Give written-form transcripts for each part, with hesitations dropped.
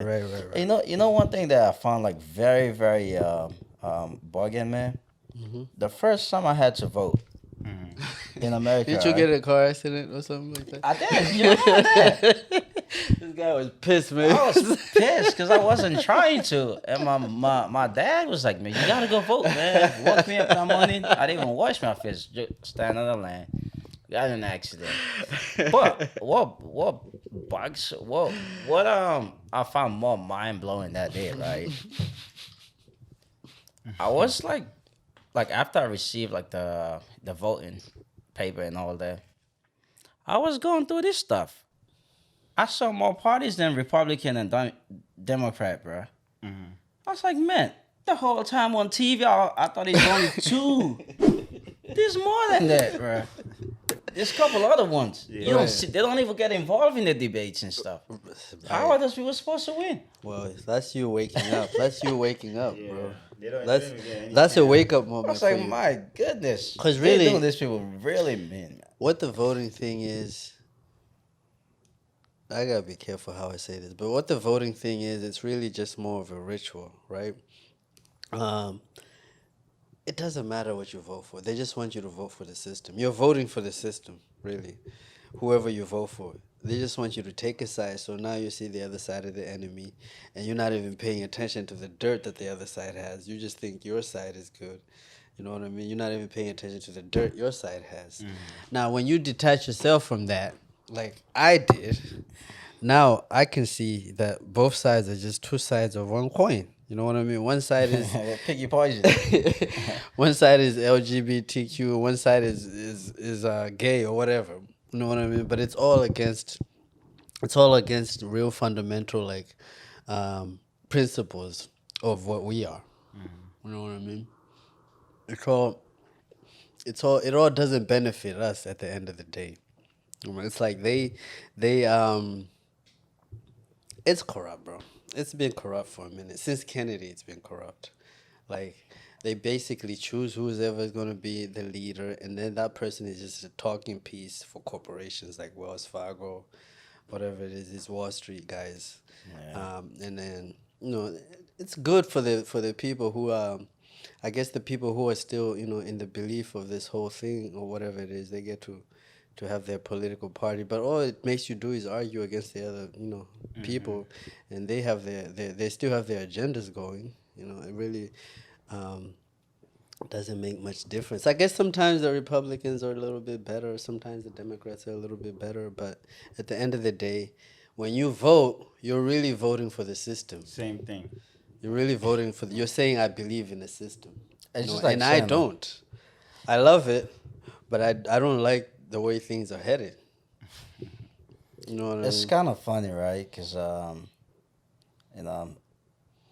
You Right. know, one thing that I found like very, very bugging, man. The first time I had to vote in America, Didn't you right? get in a car accident or something like that? I did. You know, I did. This guy was pissed, man. I was pissed because I wasn't trying to, and my dad was like, "Man, you gotta go vote, man." Woke me up that morning. I didn't even wash my face. Just stand on the lane. Got in an accident. But what bugs? What I found more mind blowing that day, right? I was like after I received like the voting paper and all that, I was going through this stuff. I saw more parties than Republican and Democrat, bro. I was like, man, the whole time on TV, I thought it's only two. There's more than that, bro. There's a couple other ones. You don't see, they don't even get involved in the debates and stuff. How are those people supposed to win? Well, that's you waking up. That's you waking up, bro. That's That's a wake up I moment was for like, you. my goodness. 'Cause They really- doing these people really mean, man. What the voting thing is, I gotta be careful how I say this, but what the voting thing is, it's really just more of a ritual, right? It doesn't matter what you vote for. They just want you to vote for the system. You're voting for the system, really. Whoever you vote for. They just want you to take a side, so now you see the other side of the enemy, and you're not even paying attention to the dirt that the other side has. You just think your side is good. You know what I mean? You're not even paying attention to the dirt your side has. Now, when you detach yourself from that, like I did, now I can see that both sides are just two sides of one coin. You know what I mean? One side is Pick your poison. one side is LGBTQ, one side is gay or whatever. You know what I mean? But it's all against real fundamental like principles of what we are. You know what I mean? It all doesn't benefit us at the end of the day. You know, it's like it's corrupt, bro. It's been corrupt for a minute. Since Kennedy, it's been corrupt. Like, they basically choose who's ever going to be the leader, and then that person is just a talking piece for corporations like Wells Fargo, whatever it is, these Wall Street guys. Yeah. And then, you know, it's good for the people who I guess the people who are still, you know, in the belief of this whole thing or whatever it is, they get to have their political party, but all it makes you do is argue against the other, you know, people, and they have they still have their agendas going. You know, it really doesn't make much difference. I guess sometimes the Republicans are a little bit better, sometimes the Democrats are a little bit better, but at the end of the day, when you vote, you're really voting for the system. Same thing. You're really voting for. You're saying I believe in the system, It's you know, just like and I saying, like- don't. I love it, but I don't like the way things are headed. You know what I It's mean? kind of funny, right? Because you know,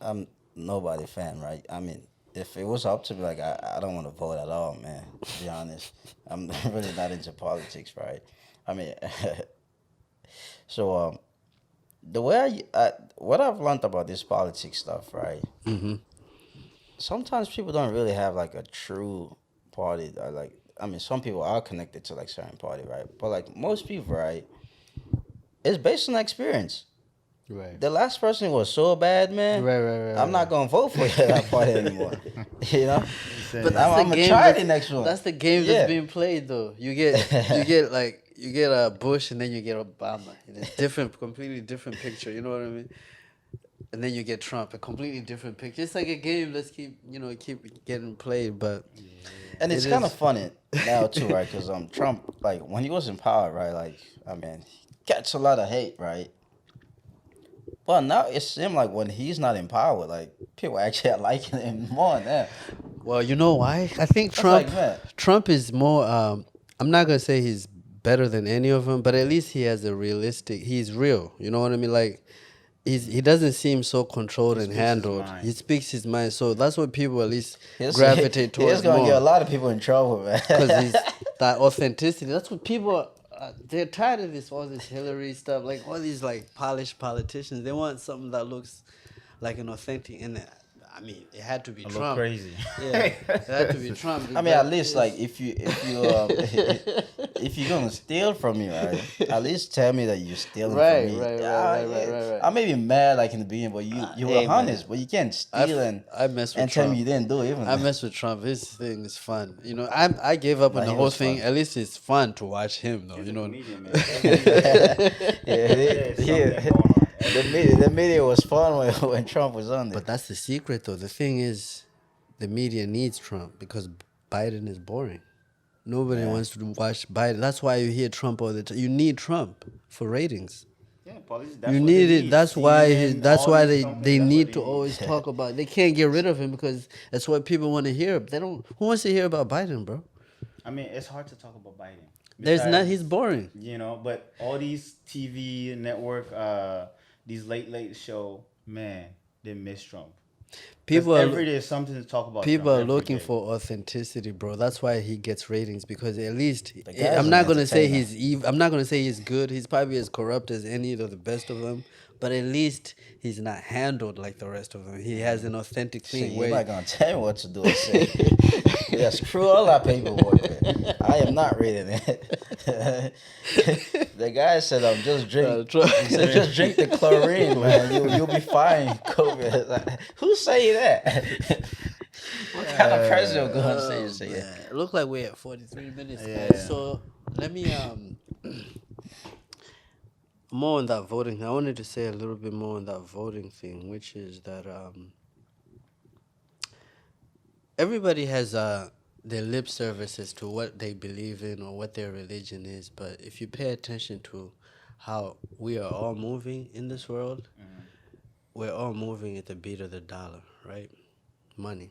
I'm nobody fan, right? I mean, if it was up to me, like I don't want to vote at all, man. To be honest, I'm really not into politics, right? I mean, so the way what I've learned about this politics stuff, right? Sometimes people don't really have like a true party. That, like, I mean, some people are connected to like certain party, right? But like most people, right? It's based on experience. Right. The last person was so bad, man. Right. I'm not gonna vote for that party anymore. You know, But I'm gonna try the next one. That's the game Yeah. that's being played, though. You get Bush, and then you get Obama. It's different, completely different picture. You know what I mean? And then you get Trump, a completely different picture. It's like a game that's keep getting played, but And it's it kind is- of funny now too, right? Because Trump, like when he was in power, right? Like, I mean, he gets a lot of hate, right? Well, now it seems like when he's not in power, like people actually are liking him more now. Well, you know why? I think That's Trump like, man. Trump is more. I'm not gonna say he's better than any of them, but at least he has a realistic. He's real. You know what I mean? Like he doesn't seem so controlled and speaks his handled. mind. He speaks his mind, so that's what people at least He's, gravitate towards He's gonna more. get a lot of people in trouble, man. Because he's that authenticity. That's what people. They're tired of all this Hillary stuff, like all these like polished politicians. They want something that looks like an authentic. And I mean, it had to be A little Trump. crazy. Yeah, it had to be Trump. I mean, at least like if you if you're gonna steal from me, right, at least tell me that you're stealing Right, from me. right. I may be mad like in the beginning, but you were Hey, honest. man. But you can't steal I mess with and tell Trump. me you didn't do it. Even I mess with Trump. His thing is fun. You know, I gave up on Nah, the he whole was thing. fun. At least it's fun to watch him, though. He's You a know. comedian, man. The media was fun when Trump was on there. But that's the secret, though. The thing is, the media needs Trump because Biden is boring. Nobody wants to watch Biden. That's why you hear Trump all the time. You need Trump for ratings. Yeah, police, You need it. That's why. That's why they need to always. always talk about. They can't get rid of him because that's what people want to hear. They don't. Who wants to hear about Biden, bro? I mean, it's hard to talk about Biden. There's not. Besides, He's boring. You know, but all these TV network, these late show, man, they miss Trump. People Every are. day is something to talk about. People Trump, are every looking day. for authenticity, bro. That's why he gets ratings because at least guy's I'm an not gonna say entertainer. he's evil. I'm not gonna say he's good. He's probably as corrupt as any of the best of them. But at least he's not handled like the rest of them. He has an authentic See, thing. you're Where not gonna tell me what to do or say. Yeah, screw all that paperwork. Man. I am not reading it. The guy said, "I'm just drink." He said, "Just drink the chlorine, man. You'll be fine." COVID. Like, who say that? What kind of president gonna say that? It look like we're at 43 minutes, Yeah. guys. So let me more on that voting. I wanted to say a little bit more on that voting thing, which is that everybody has their lip service as to what they believe in or what their religion is. But if you pay attention to how we are all moving in this world, we're all moving at the beat of the dollar, right? Money.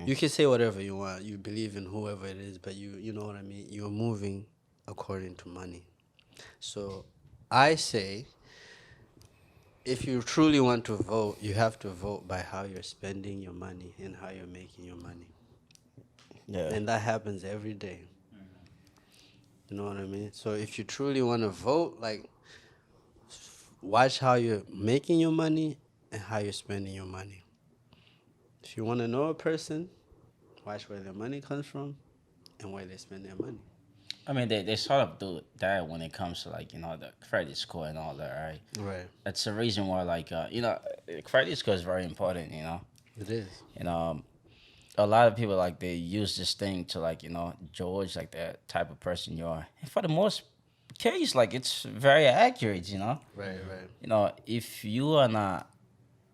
You can say whatever you want. You believe in whoever it is, but you know what I mean? You're moving according to money. So I say if you truly want to vote, you have to vote by how you're spending your money and how you're making your money. Yeah. And that happens every day. You know what I mean? So if you truly want to vote, like, watch how you're making your money and how you're spending your money. If you want to know a person, watch where their money comes from and where they spend their money. I mean, they sort of do that when it comes to, like, you know, the credit score and all that, right? Right. That's the reason why, like, you know, credit score is very important, you know? It is. You know, a lot of people, like, they use this thing to, like, you know, judge, like, the type of person you are. And for the most case, like, it's very accurate, you know? Right. You know, if you are not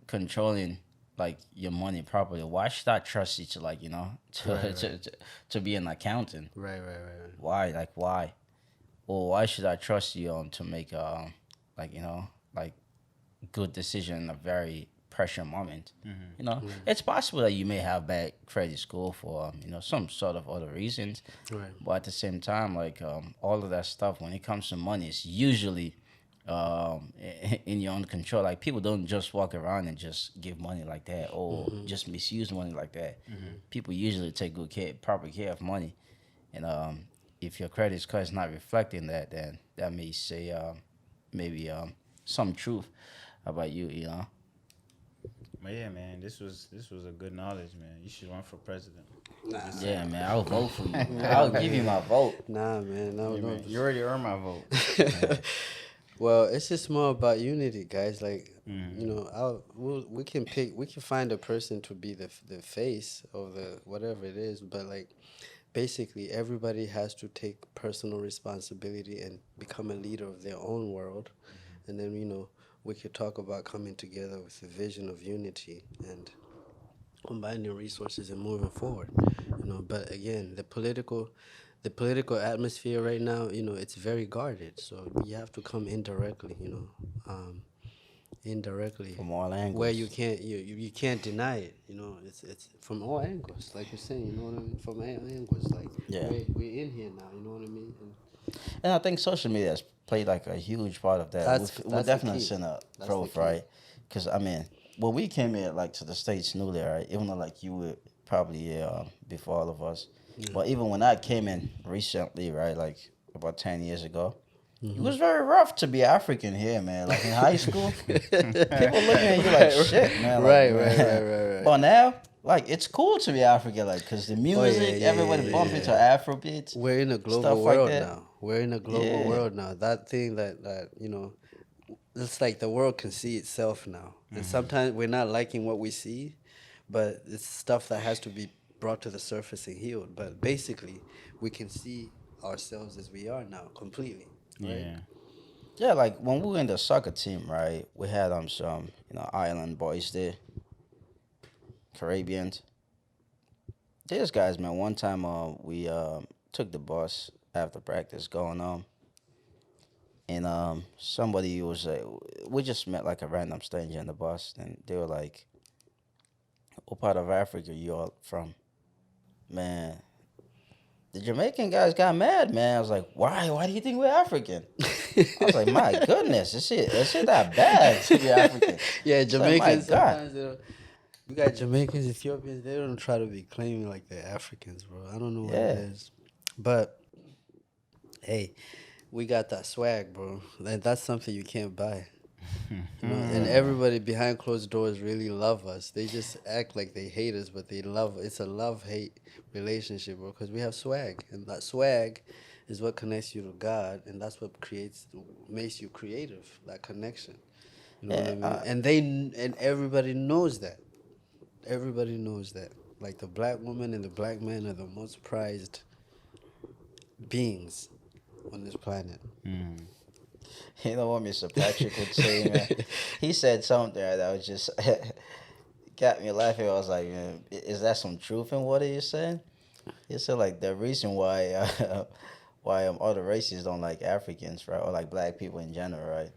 controlling, like, your money properly, why should I trust you to, like, you know, to be an accountant? Right. Why? Like, why? Or why should I trust you to make, like, you know, like, good decision in a very pressure moment? You know, it's possible that you may have bad credit score for, you know, some sort of other reasons. Right. But at the same time, like, all of that stuff, when it comes to money, it's usually in your own control. Like, people don't just walk around and just give money like that or just misuse money like that. People usually take proper care of money. And if your credit score is not reflecting that, then that may say maybe some truth about you, you know. But yeah, man, this was a good knowledge, man. You should run for president. Yeah, man, I'll vote for you. I'll give you my vote. Nah, man. No, Yeah, no. man, you already earned my vote. Well, it's just more about unity, guys. Like, you know, we can find a person to be the face of the whatever it is, but like, basically, everybody has to take personal responsibility and become a leader of their own world, and then, you know, we could talk about coming together with a vision of unity and combining resources and moving forward. You know, but again, the political atmosphere right now, you know, it's very guarded. So you have to come indirectly, you know, indirectly From all angles. where you can't deny it. You know, it's from all angles, like you're saying. You know what I mean? From all angles, like Yeah. we're in here now. You know what I mean? And I think social media has played like a huge part of that. That's We're the definitely key. seeing a That's growth, the key. right? Because, I mean, when we came here, like, to the States newly, right? Even though, like, you were probably before all of us. But even when I came in recently, right, like about 10 years ago, it was very rough to be African here, man. Like, in high school, people looking at you like shit, man. Like, Right. But now, like it's cool to be African, like because the music, everybody bumping to AfroBeats. We're in a global Stuff like world that. now. We're in a global Yeah. world now. That thing that it's like the world can see itself now. And sometimes we're not liking what we see, but it's stuff that has to be brought to the surface and healed. But basically, we can see ourselves as we are now completely. Right? Yeah. Yeah, like when we were in the soccer team, right? We had some island boys there, Caribbeans. These guys, man. One time, we took the bus after practice going and somebody was we just met like a random stranger in the bus, and they were like, "What part of Africa you all from?" Man, the Jamaican guys got mad, man. I was like, "Why? Why do you think we're African?" I was like, "My goodness, is it that bad to be African?" Yeah, It's like, my Jamaicans God. sometimes they don't. We got Jamaicans, Ethiopians. They don't try to be claiming like they're Africans, bro. I don't know what it Yeah. is, but hey, we got that swag, bro. That's something you can't buy. And everybody behind closed doors really love us. They just act like they hate us, but they love. It's a love-hate relationship, bro. Because we have swag, and that swag is what connects you to God, and that's what makes you creative. That connection. You know what I mean? And everybody knows that. Everybody knows that. Like the black woman and the black man are the most prized beings on this planet. You know what Mr. Patrick would say, man? He said something there that was just got me laughing. I was like, man, is that some truth in what he said? He said like the reason why why other races don't like Africans, right, or like black people in general, right?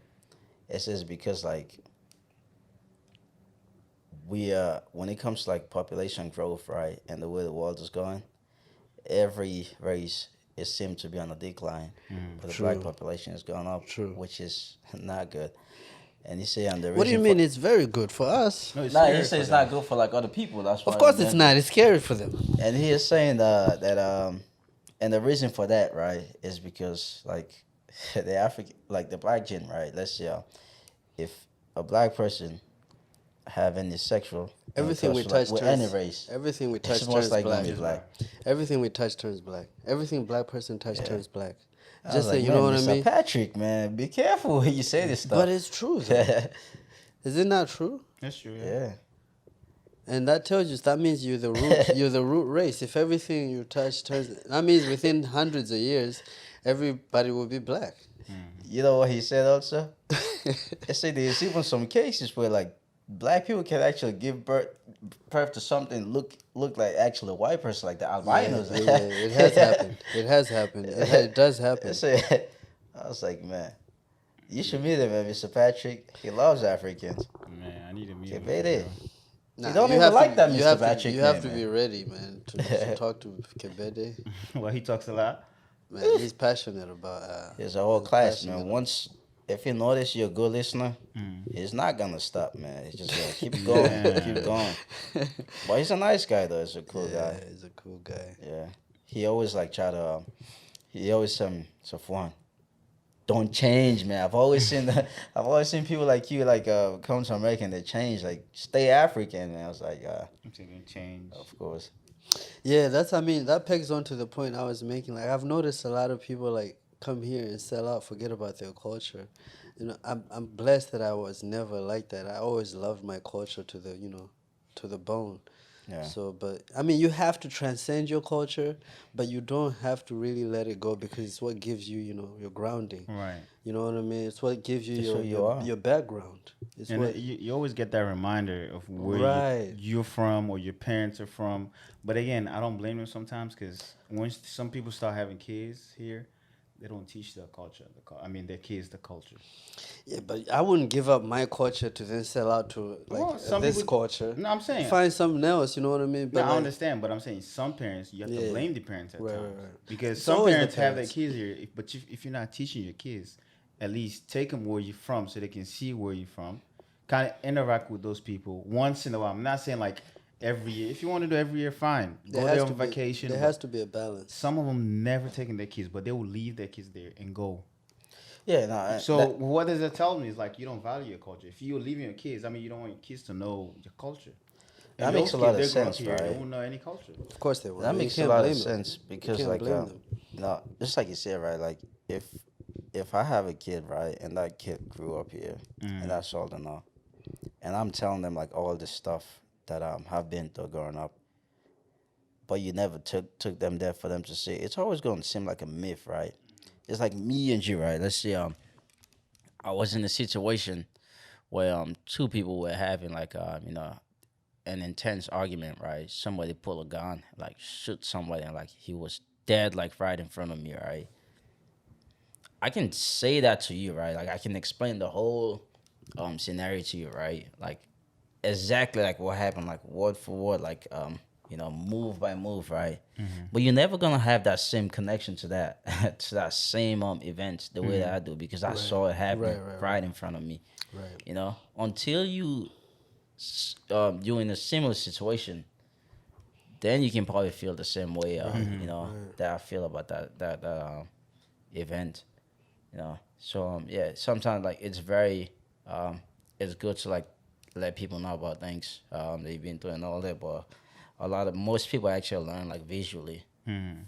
It says because like we when it comes to like population growth, right, and the way the world is going, every race it seems to be on a decline, but the True. black population is going up, True. which is not good. And he say on the What do you reason mean? It's very good for us. No, it's Nah, scary he for says it's them. not good for like other people. That's why Of course, he it's mentioned. not. It's scary for them. And he is saying that and the reason for that, right, is because like the African, like the black gen, right. Let's say if a black person have any sexual Everything we intercourse, touch with any turns. race, Everything we it's touch most turns likely black. gonna be black. Everything we touch turns black. Everything black person touch Yeah. turns black. I was Just like, say, you man, know what I Mr. mean? Patrick, man, be careful when you say this stuff. But it's true, though. Is it not true? That's true. Yeah. And that tells you that means you're the root. You're the root race. If everything you touch turns, that means within hundreds of years, everybody will be black. You know what he said also? He said there's even some cases where like black people can actually give birth to something look like actually a white person, like the albinos. Yeah, it has happened. It has happened. It does happen. I was like, man, you should meet him, man, Mr. Patrick. He loves Africans. Man, I need to meet Okay, him. baby. Nah, You don't you even have like to, that, you Mr. have Patrick. To, you have man, to man. be ready, man, to talk to Kebede. Well, he talks a lot. Man, he's passionate about. It's a whole he's class, passionate man. about- Once if you notice you're a good listener, it's not gonna stop, man. It's just gonna keep going, keep going. But he's a nice guy, though. He's a cool Yeah, guy. he's a cool guy. Yeah, he always like try to. He always so fun. Don't change, man. I've always seen people like you like come to America and they change. Like stay African, man. I was like, I'm taking change. of course. Yeah, that pegs on to the point I was making. Like I've noticed a lot of people like come here and sell out, forget about their culture. You know, I'm blessed that I was never like that. I always loved my culture to the bone. Yeah. So, but I mean, you have to transcend your culture, but you don't have to really let it go because it's what gives you, your grounding. Right. You know what I mean? It's what gives you It's who you your are. your background. It's And what you always get that reminder of where Right. you're from or your parents are from. But again, I don't blame them sometimes because once some people start having kids here, they don't teach their culture. Their kids the culture. Yeah, but I wouldn't give up my culture to then sell out to Well, some this people- culture. No, I'm saying. Find something else. You know what I mean? No, I like, understand, but I'm saying some parents, you have to Yeah. blame the parents at Right, times. right, right. Because It's some always the parents have their parents. kids here, but if you're not teaching your kids, at least take them where you're from so they can see where you're from. Kind of interact with those people once in a while. I'm not saying like every year. If you want to do every year, fine. Go there on vacation. There but has to be a balance. some of them never taking their kids, but they will leave their kids there and go. Yeah. No. So what does that tell me? Is like you don't value your culture. If you're leaving your kids, you don't want your kids to know your culture. That And makes those a lot kids, of they grow up sense, here, they right? won't know any culture. Of course they will. That You makes a can't lot blame of them. sense You because, can't like, blame them. just like you said, right? Like, if I have a kid, right, and that kid grew up here, and that's all they know, and I'm telling them like all this stuff that have been through growing up, but you never took them there for them to see. It's always going to seem like a myth, right? It's like me and you, right? Let's say I was in a situation where two people were having like an intense argument, right? Somebody pull a gun, like shoot somebody, and like he was dead, like right in front of me, right? I can say that to you, right? Like I can explain the whole scenario to you, right? Like exactly like what happened, like word for word, like move by move, right? But you're never gonna have that same connection to that to that same event the way that I do because I saw it happen right in front of me. Right. Until you're in a similar situation, then you can probably feel the same way, that I feel about that event. So yeah, sometimes like it's good to like let people know about things they've been through and all that, but most people actually learn like visually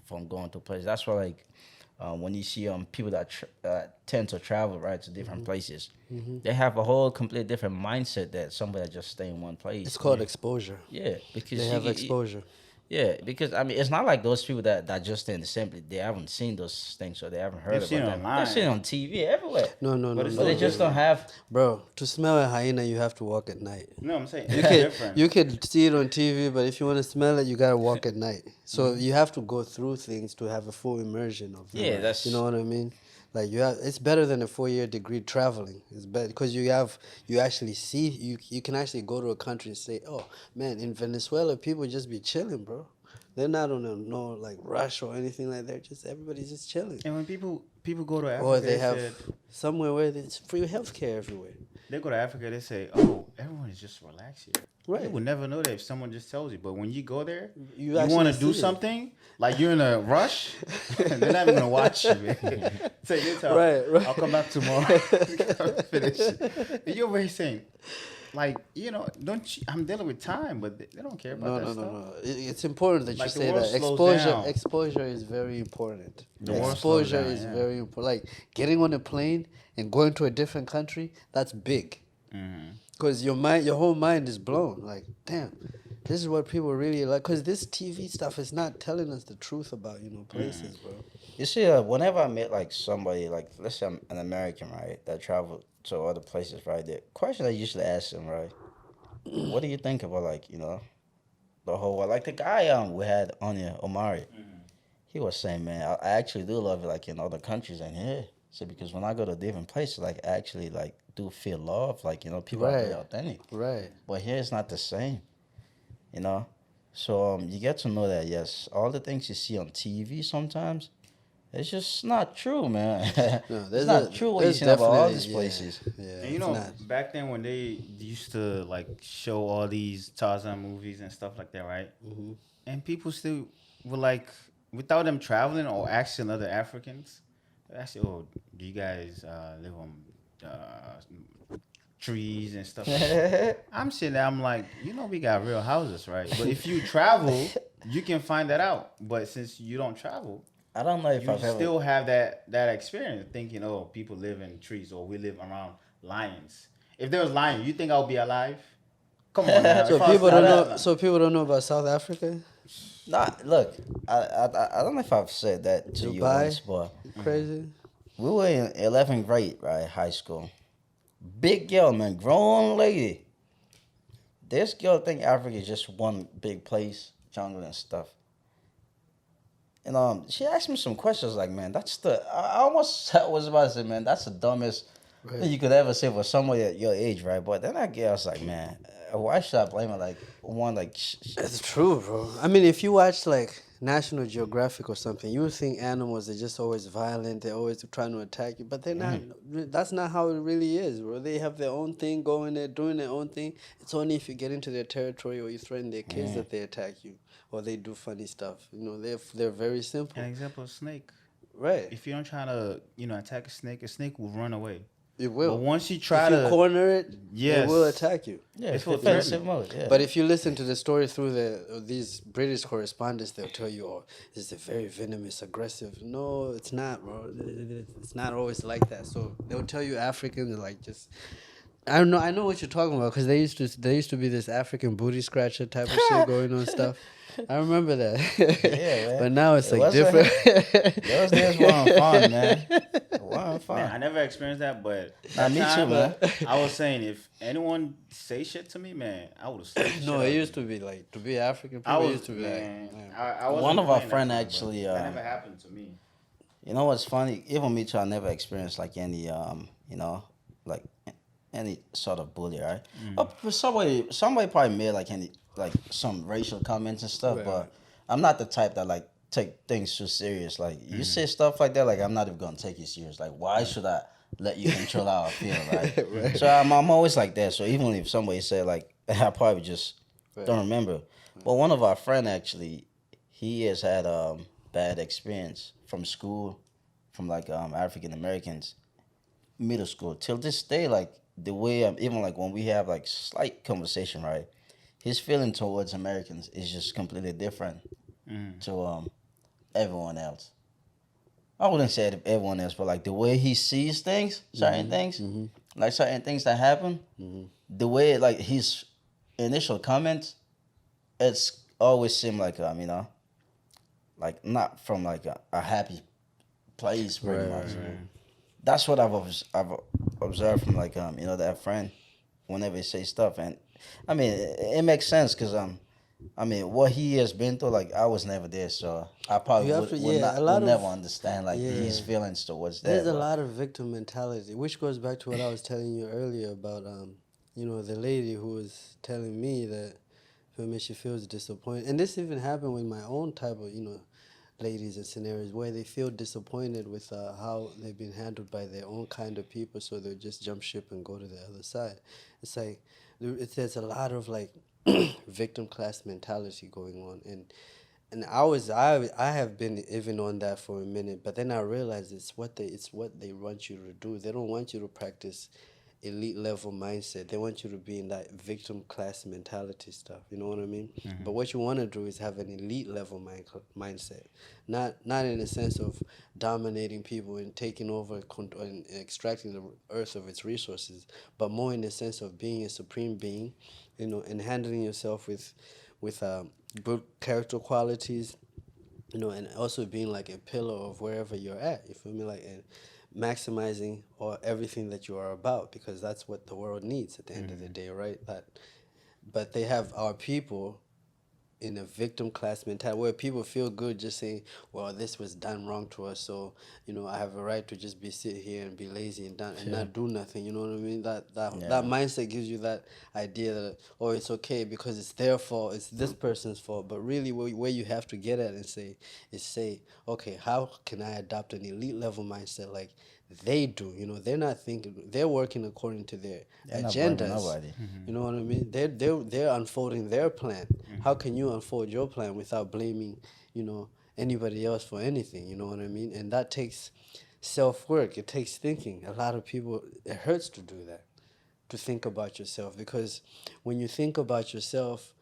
from going to places. That's why like when you see people that tend to travel right to different places, they have a whole complete different mindset that somebody that just stay in one place. It's called exposure. Yeah, because They have exposure. yeah, because I mean, it's not like those people that just stay in the same place. They haven't seen those things, so they haven't heard They've seen about it them. They've seen it on TV everywhere, No, no, no, But it's no. but they just don't have. Bro, to smell a hyena, you have to walk at night. No, I'm saying You it's can different. you can see it on TV, but if you want to smell it, you gotta walk at night. So you have to go through things to have a full immersion of them. Yeah, that's You know what I mean? Like it's better than a 4-year degree traveling. It's better because you actually see you can actually go to a country and say, oh man, in Venezuela people just be chilling, bro. They're not on no like rush or anything like that. Just everybody's just chilling. And when people go to Africa, Or they have said, somewhere where there's free healthcare everywhere. they go to Africa, they say, "Oh, everyone is just relaxed here." Right. You would never know that if someone just tells you. But when you go there, You you actually want to do see it. something, like you're in a rush, they're not even gonna watch you. Man. Say your time. Right. I'll come back tomorrow. Finish. And you're always saying, like, don't you, I'm dealing with time, but they don't care about that stuff. No. It's important that Like, you the say world that slows down. exposure is very important. The world slows Exposure down, is yeah. very important. Like getting on a plane and going to a different country, that's big. Because your whole mind is blown. Like, damn, this is what people really like. Because this TV stuff is not telling us the truth about places, bro. You see, whenever I meet like somebody, like let's say I'm an American, right, that traveled to other places, right, the question I usually ask them, right, what do you think about like the whole world? Like the guy we had on here, Omari, he was saying, man, I actually do love it like in other countries than here. So because when I go to different places, like I actually like do feel love, like people are very authentic. Right. But here it's not the same, So you get to know that yes, all the things you see on TV sometimes, it's just not true, man. No, it's not true what you see about all these definitely- places. Yeah, And it's not. back then when they used to like show all these Tarzan movies and stuff like that, right? And people still were like, without them traveling or asking other Africans, they ask you, "Oh, do you guys live on trees and stuff?" I'm sitting there, I'm like, we got real houses, right? But if you travel, you can find that out. But since you don't travel, I don't know if you I've ever. still have that experience thinking, oh, people live in trees or we live around lions. If there was lions, you think I'll be alive? Come on now. So If I was people don't alive- know. So people don't know about South Africa. Nah, look, I don't know if I've said that to you Dubai? once, but Crazy. we were in 11th grade, right, high school. Big girl, man, grown lady. This girl think Africa is just one big place, jungle and stuff. And she asked me some questions like, man, I almost was about to say, man, that's the dumbest thing you could ever say for somebody at your age, right? But then I was like, man, why should I blame her? Like, one, like, It's true, bro. I mean, if you watch like National Geographic or something, you would think animals are just always violent. They're always trying to attack you, but they're not. That's not how it really is, bro. They have their own thing going there, doing their own thing. It's only if you get into their territory or you threaten their kids that they attack you or they do funny stuff. They're very simple. An example of snake. Right. If you don't try to, attack a snake will run away. It will. But once you try if you to, corner it, it will yes, attack you. Yeah, it's it's for defensive threatening. mode. Yeah. But if you listen to the story through these British correspondents, they'll tell you, "Oh, this is a very venomous, aggressive." No, it's not, bro. It's not always like that. So they'll tell you Africans are like just. I don't know. I know what you're talking about because there used to be this African booty scratcher type of shit going on stuff. I remember that. Yeah, man. But now it's It like was a- different. Those days weren't fun, man. Weren't fun. Man, I never experienced that, but Nah, that me too, time, man. I was saying if anyone say shit to me, man, I would have slapped. No, it used to be like to be African I people was used to be man. like. I wasn't One of our playing that friend time, but actually, that never happened to me. You know what's funny? Even me too, I never experienced like any like any sort of bully, right? Oh, but somebody probably made like any like some racial comments and stuff, Right, but right. I'm not the type that like take things too serious. Like you say stuff like that, like I'm not even gonna take it serious. Like why should I let you control how I feel, right? Right. So I'm always like that. So even if somebody said like I probably just Right. don't remember. But one of our friend actually, he has had bad experience from school, from like African Americans, middle school till this day. Like the way even like when we have like slight conversation, right? His feeling towards Americans is just completely different to everyone else. I wouldn't say it everyone else, but like the way he sees things, certain things, like certain things that happen, the way like his initial comments, it's always seemed like like not from like a happy place pretty Right, much. right. That's what I've observed from like that friend whenever he say stuff, and I mean it makes sense because I mean what he has been through, like I was never there, so I probably You have to- yeah, a would lot of- never understand like yeah. his feelings towards that. There's a but- lot of victim mentality, which goes back to what I was telling you earlier about, the lady who was telling me that, feel me, she feels disappointed. And this even happened with my own type of, ladies and scenarios where they feel disappointed with how they've been handled by their own kind of people, so they'll just jump ship and go to the other side. It's like, there's a lot of like victim class mentality going on. And I have been even on that for a minute, but then I realized it's what they want you to do. They don't want you to practice elite level mindset. They want you to be in that victim class mentality stuff. You know what I mean? But what you want to do is have an elite level mindset, not in the sense of dominating people and taking over and extracting the earth of its resources, but more in the sense of being a supreme being, and handling yourself with good character qualities, and also being like a pillar of wherever you're at. You feel me? Like, and maximizing or everything that you are about, because that's what the world needs at the end of the day, right? But they have our people in a victim class mentality where people feel good just saying, well, this was done wrong to us, so I have a right to just be sit here and be lazy and not do nothing. You know what I mean? That mindset gives you that idea that, oh, it's okay because it's their fault, it's this person's fault. But really where you have to get at and say, okay, how can I adopt an elite level mindset like they do? They're not thinking, they're working according to their They're not blaming agendas. nobody. You know what I mean? They're unfolding their plan. How can you unfold your plan without blaming, anybody else for anything? You know what I mean? And that takes self-work. It takes thinking. A lot of people, it hurts to do that, to think about yourself, because when you think about yourself,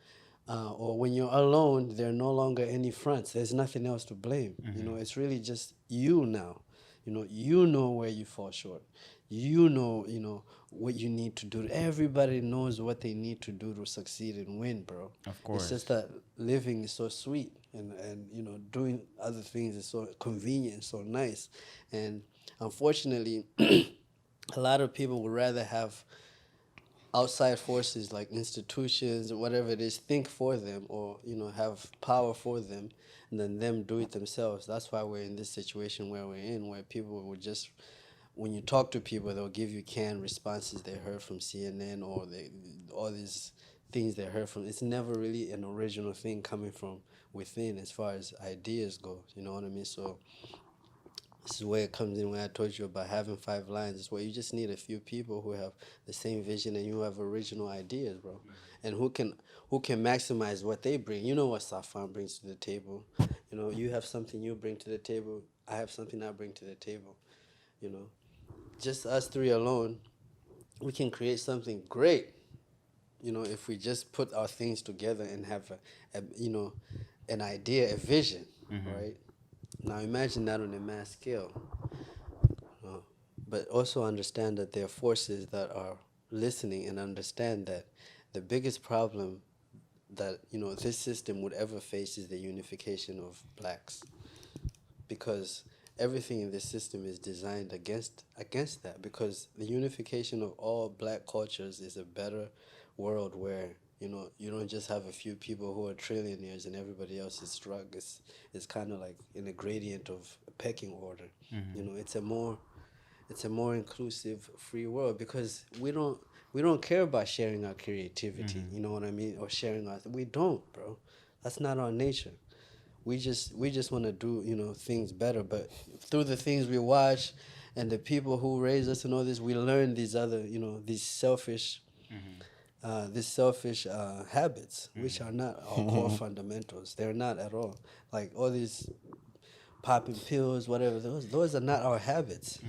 or when you're alone, there are no longer any fronts. There's nothing else to blame. It's really just you now. You know where you fall short. You know what you need to do. Everybody knows what they need to do to succeed and win, bro. Of course. It's just that living is so sweet, and doing other things is so convenient and so nice. And unfortunately, a lot of people would rather have outside forces like institutions or whatever it is think for them, or have power for them, and then them do it themselves. That's why we're in this situation where we're in, where people will just, when you talk to people, they'll give you canned responses they heard from CNN, or all these things they heard from. It's never really an original thing coming from within as far as ideas go. You know what I mean? So this is where it comes in when I told you about having 5 lines. It's where you just need a few people who have the same vision and you have original ideas, bro. And who can maximize what they bring. You know what Safan brings to the table. You have something you bring to the table. I have something I bring to the table. just us three alone, we can create something great. You know, if we just put our things together and have an idea, a vision, right? Now imagine that on a mass scale. Uh, but also understand that there are forces that are listening and understand that the biggest problem that this system would ever face is the unification of blacks, because everything in this system is designed against that, because the unification of all black cultures is a better world where you don't just have a few people who are trillionaires and everybody else is struck. It's kind of like in a gradient of a pecking order. It's a more inclusive, free world, because we don't care about sharing our creativity. You know what I mean? Or sharing we don't, bro. That's not our nature. We just want to do things better. But through the things we watch and the people who raise us and all this, we learn these other these selfish habits, which are not our core fundamentals. They're not at all. Like all these popping pills, whatever. Those are not our habits.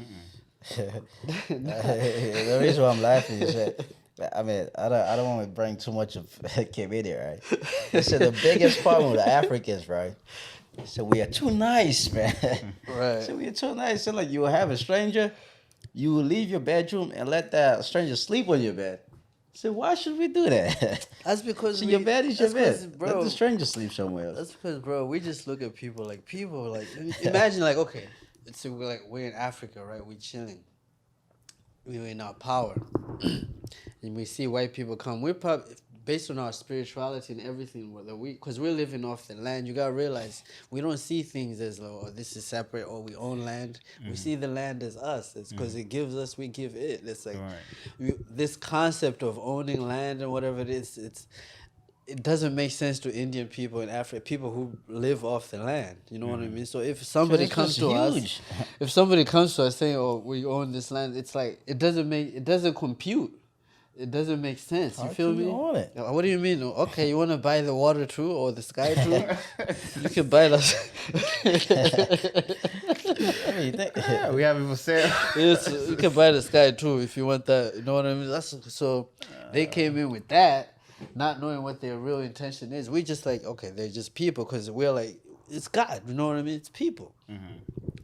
The reason why I'm laughing is that, I mean, I don't want to bring too much of comedy, right? So the biggest problem with the Africans, right? So we are too nice, man. Right. So we are too nice. So like you will have a stranger, you will leave your bedroom and let that stranger sleep on your bed. So why should we do that? That's because so your bed is your bed. Bro, let the stranger sleep somewhere else. That's because, bro, we just look at people like imagine like, okay, so we're in Africa, right? We're chilling. We're in our power. And we see white people come. We're probably, based on our spirituality and everything, because we're living off the land, you gotta realize we don't see things as though this is separate or we own land. We see the land as us. It's because it gives us, we give it. It's like this concept of owning land and whatever it is. It doesn't make sense to Indian people in Africa, people who live off the land. You know what I mean? So if somebody comes to us, if somebody comes to us saying, "Oh, we own this land," it's like it doesn't compute. It doesn't make sense. You feel me? Own it? What do you mean? Okay, you want to buy the water too, or the sky too? You can buy the. We have people say You can buy the sky too if you want that. You know what I mean? They came in with that, not knowing what their real intention is. We just like, okay, they're just people, because we're like, it's God. You know what I mean? It's people.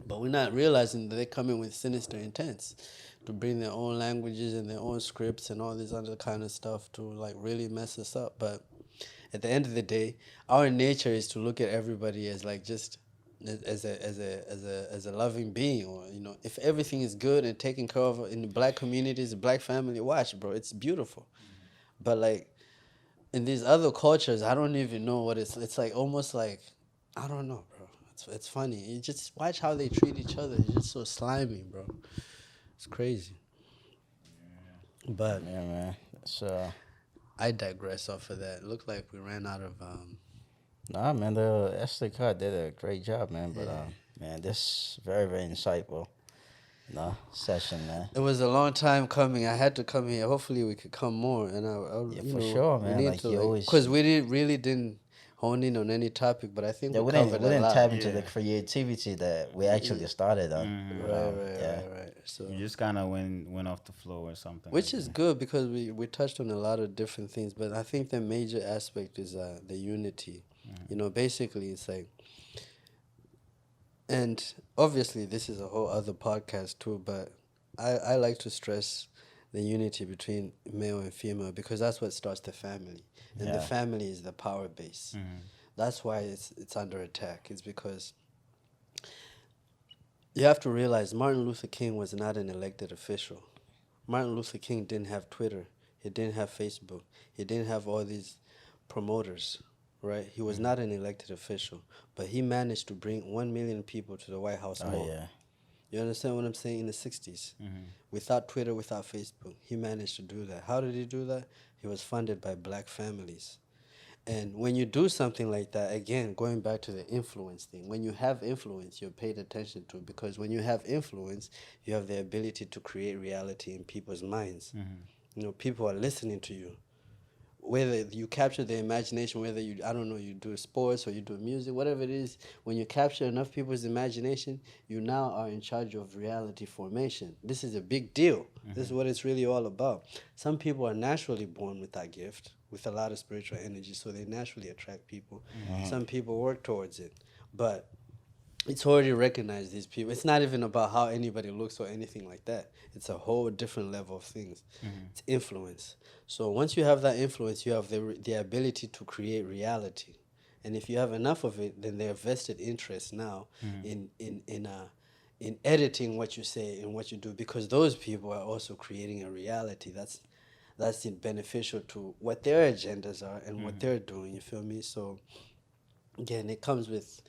But we're not realizing that they come in with sinister intents to bring their own languages and their own scripts and all this other kind of stuff to like really mess us up. But at the end of the day, our nature is to look at everybody as like just as a loving being, or if everything is good and taken care of in the black communities, the black family, watch, bro, it's beautiful. But like in these other cultures, I don't even know what it's like, almost like, I don't know, bro. It's funny. You just watch how they treat each other. It's just so slimy, bro. It's crazy. But yeah, man. So I digress off of that. Looked like we ran out of nah, man, the SD card did a great job, man. But man, this very, very insightful session, man. It was a long time coming. I had to come here. Hopefully we could come more. And for sure, man. Like you always, because we didn't hone in on any topic, but I think we didn't tap into the creativity that we actually started on. Right. So you just kind of went off the floor or something. Which is good, because we touched on a lot of different things, but I think the major aspect is the unity. Basically it's like, and obviously this is a whole other podcast too, but I like to stress the unity between male and female, because that's what starts the family. And the family is the power base. That's why it's under attack. It's because you have to realize Martin Luther King was not an elected official. Martin Luther King didn't have Twitter. He didn't have Facebook. He didn't have all these promoters, right? He was not an elected official, but he managed to bring 1 million people to the White House more. You understand what I'm saying? In the 60s. Without Twitter, without Facebook, he managed to do that. How did he do that? He was funded by black families. And when you do something like that, again, going back to the influence thing, when you have influence, you're paid attention to, because when you have influence, you have the ability to create reality in people's minds. People are listening to you. whether you capture the imagination, whether you, I don't know, you do sports or you do music, whatever it is, when you capture enough people's imagination, you now are in charge of reality formation. This is a big deal. This is what it's really all about. Some people are naturally born with that gift, with a lot of spiritual energy, so they naturally attract people. Some people work towards it, but it's already recognized, these people. It's not even about how anybody looks or anything like that. It's a whole different level of things. It's influence. So once you have that influence, you have the ability to create reality. And if you have enough of it, then there's vested interest now in editing what you say and what you do, because those people are also creating a reality that's beneficial to what their agendas are and what they're doing. You feel me? So again, it comes with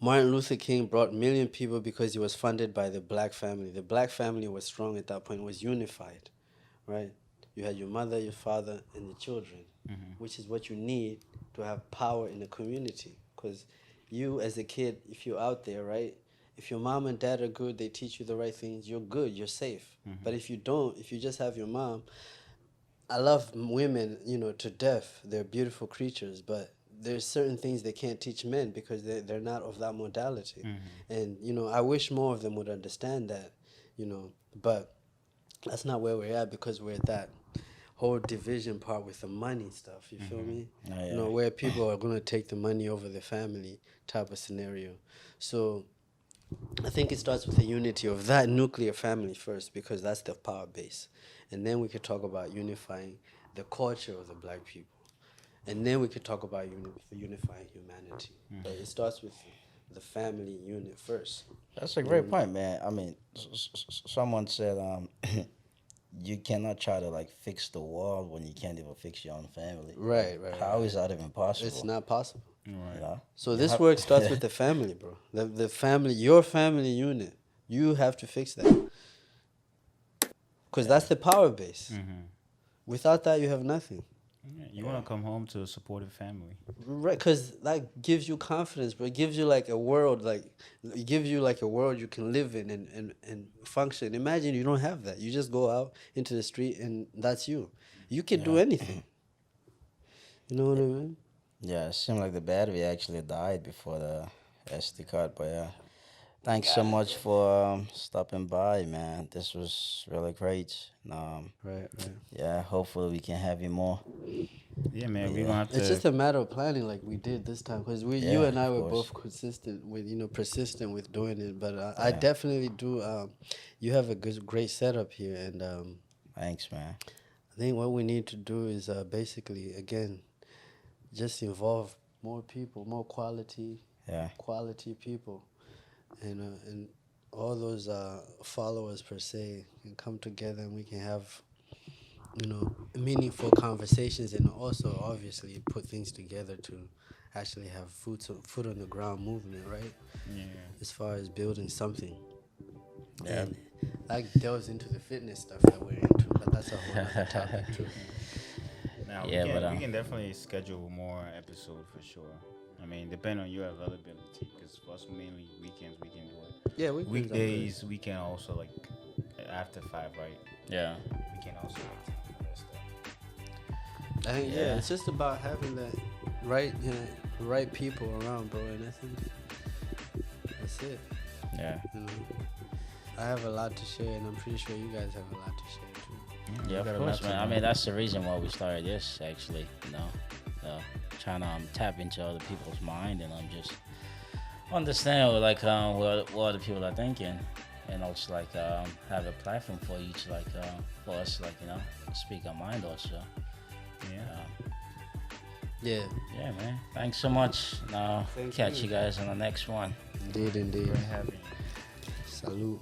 Martin Luther King brought 1 million people because he was funded by the black family. The black family was strong at that point, was unified, right? You had your mother, your father, and the children, which is what you need to have power in the community. Because you, as a kid, if you're out there, right, if your mom and dad are good, they teach you the right things, you're good, you're safe. But if you don't, if you just have your mom, I love women, to death. They're beautiful creatures, but there's certain things they can't teach men because they're not of that modality. And, I wish more of them would understand that, but that's not where we're at, because we're at that whole division part with the money stuff, you feel me? Oh, yeah. Where people are going to take the money over the family type of scenario. So I think it starts with the unity of that nuclear family first, because that's the power base. And then we could talk about unifying the culture of the black people. And then we could talk about unifying humanity. But it starts with the family unit first. That's a great point, man. I mean, someone said, you cannot try to like fix the world when you can't even fix your own family. Right. How is that even possible? It's not possible. Right. So this work starts with the family, bro. The family, your family unit. You have to fix that. Because that's the power base. Without that, you have nothing. Yeah, you want to come home to a supportive family. Right, because that gives you confidence, but it gives you like a world, you can live in and function. Imagine you don't have that. You just go out into the street and that's you. You can do anything. You know what I mean? Yeah, it seemed like the battery actually died before the SD card, but yeah. Thanks so much for stopping by, man. This was really great. Right. Yeah, hopefully we can have you more. Yeah, man, we're going to have to... It's just a matter of planning like we did this time, because you and I were both persistent with doing it. But I definitely do. You have a great setup here. And Thanks, man. I think what we need to do is basically, again, just involve more people, more quality people. And all those followers per se can come together, and we can have meaningful conversations, and also obviously put things together to actually have foot on the ground movement, right? Yeah. As far as building something. Yeah. And that delves into the fitness stuff that we're into, but that's a whole other topic too. Now, we can definitely schedule more episodes for sure. I mean, depending on your availability, because for us mainly weekends we can do it. Yeah, weekdays we can also like after 5, right? Yeah. We can also like take the rest of. I think it's just about having that right people around, bro, and I think that's it. Yeah. I have a lot to share, and I'm pretty sure you guys have a lot to share too. Yeah, of course, man. I mean, that's the reason why we started this, actually. Trying to tap into other people's mind and just understand what other people are thinking, and also have a platform for each for us speak our mind also. Yeah, man. Thanks so much. Catch you guys on the next one. Indeed. Very happy. Salute.